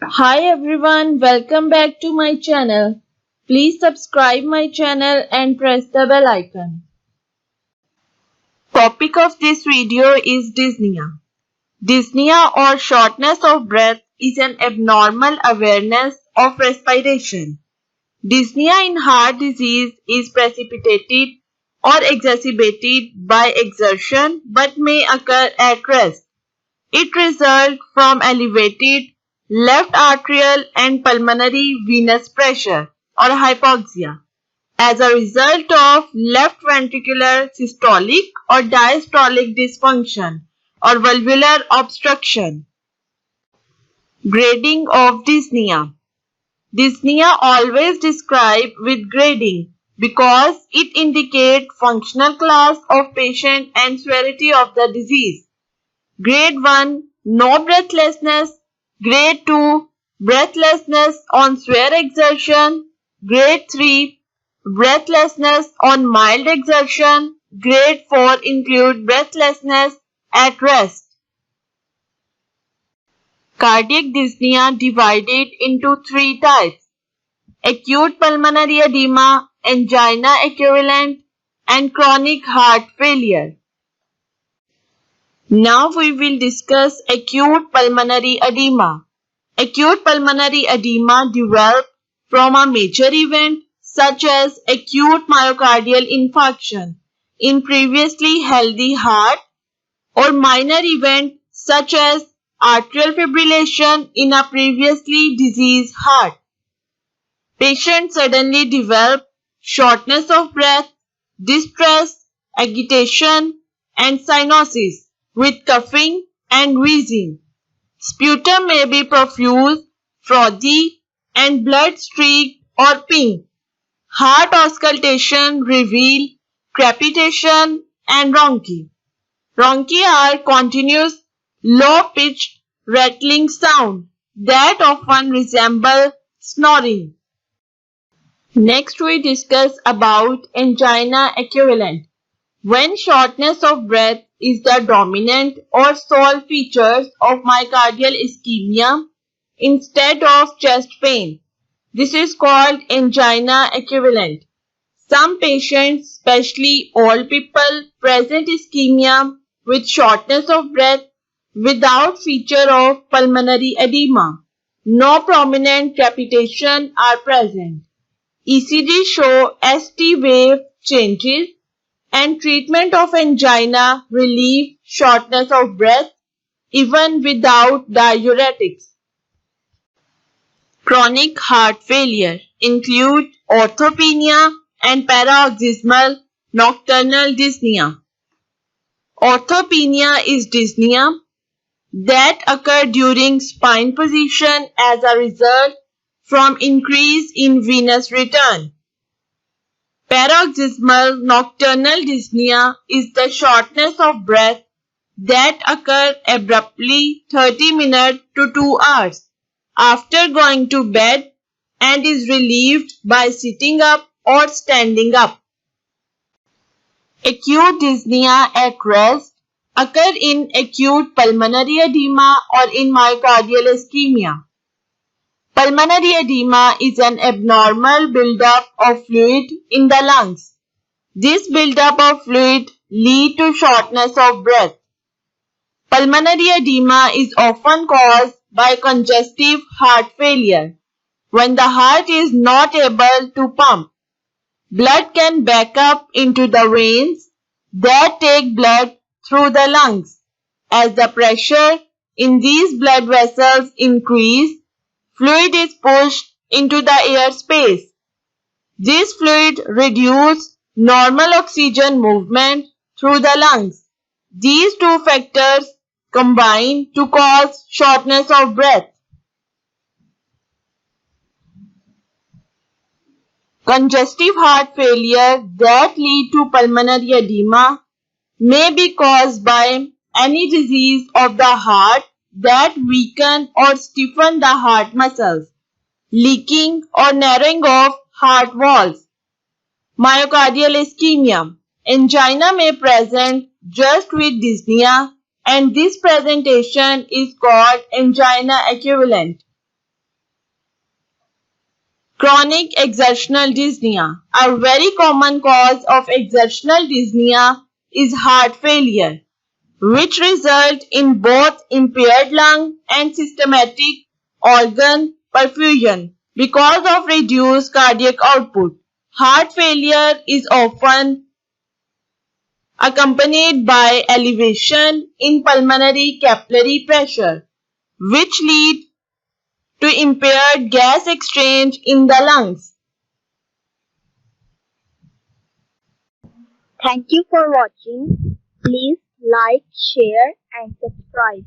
Hi everyone, welcome back to my channel. Please subscribe my channel and press the bell icon. Topic of this video is dyspnea. Dyspnea or shortness of breath is an abnormal awareness of respiration. Dyspnea in heart disease is precipitated or exacerbated by exertion but may occur at rest. It results from elevated left atrial and pulmonary venous pressure or hypoxia as a result of left ventricular systolic or diastolic dysfunction or valvular obstruction. Grading of dyspnea. Dyspnea always described with grading because it indicates functional class of patient and severity of the disease. Grade 1, no breathlessness. Grade 2, breathlessness on severe exertion. Grade 3, breathlessness on mild exertion. Grade 4 include breathlessness at rest. Cardiac dyspnea divided into three types: acute pulmonary edema, angina equivalent, and chronic heart failure. Now we will discuss acute pulmonary edema. Acute pulmonary edema develops from a major event such as acute myocardial infarction in previously healthy heart or minor event such as atrial fibrillation in a previously diseased heart. Patient suddenly develop shortness of breath, distress, agitation, and cyanosis with coughing and wheezing. Sputum may be profuse, frothy, and blood-streaked or pink. Heart auscultation reveal crepitation and rhonchi. Rhonchi are continuous, low-pitched, rattling sound that often resemble snoring. Next we discuss about angina equivalent. When shortness of breath is the dominant or sole features of myocardial ischemia instead of chest pain, this is called angina equivalent. Some patients, especially old people, present ischemia with shortness of breath without feature of pulmonary edema. No prominent crepitation are present. ECG show ST wave changes and treatment of angina relieve shortness of breath even without diuretics. Chronic heart failure include orthopnea and paroxysmal nocturnal dyspnea. Orthopnea is dyspnea that occur during spine position as a result from increase in venous return. Paroxysmal nocturnal dyspnea is the shortness of breath that occurs abruptly 30 minutes to 2 hours after going to bed and is relieved by sitting up or standing up. Acute dyspnea at rest occur in acute pulmonary edema or in myocardial ischemia. Pulmonary edema is an abnormal buildup of fluid in the lungs. This buildup of fluid leads to shortness of breath. Pulmonary edema is often caused by congestive heart failure. When the heart is not able to pump, blood can back up into the veins that take blood through the lungs. As the pressure in these blood vessels increases, fluid is pushed into the air space. This fluid reduces normal oxygen movement through the lungs. These two factors combine to cause shortness of breath. Congestive heart failure that lead to pulmonary edema may be caused by any disease of the heart that weaken or stiffen the heart muscles, leaking or narrowing of heart walls. Myocardial ischemia. Angina may present just with dyspnea and this presentation is called angina equivalent. Chronic exertional dyspnea. A very common cause of exertional dyspnea is heart failure, which result in both impaired lung and systematic organ perfusion because of reduced cardiac output. Heart failure is often accompanied by elevation in pulmonary capillary pressure, which lead to impaired gas exchange in the lungs. Thank you for watching. Please like, share and subscribe.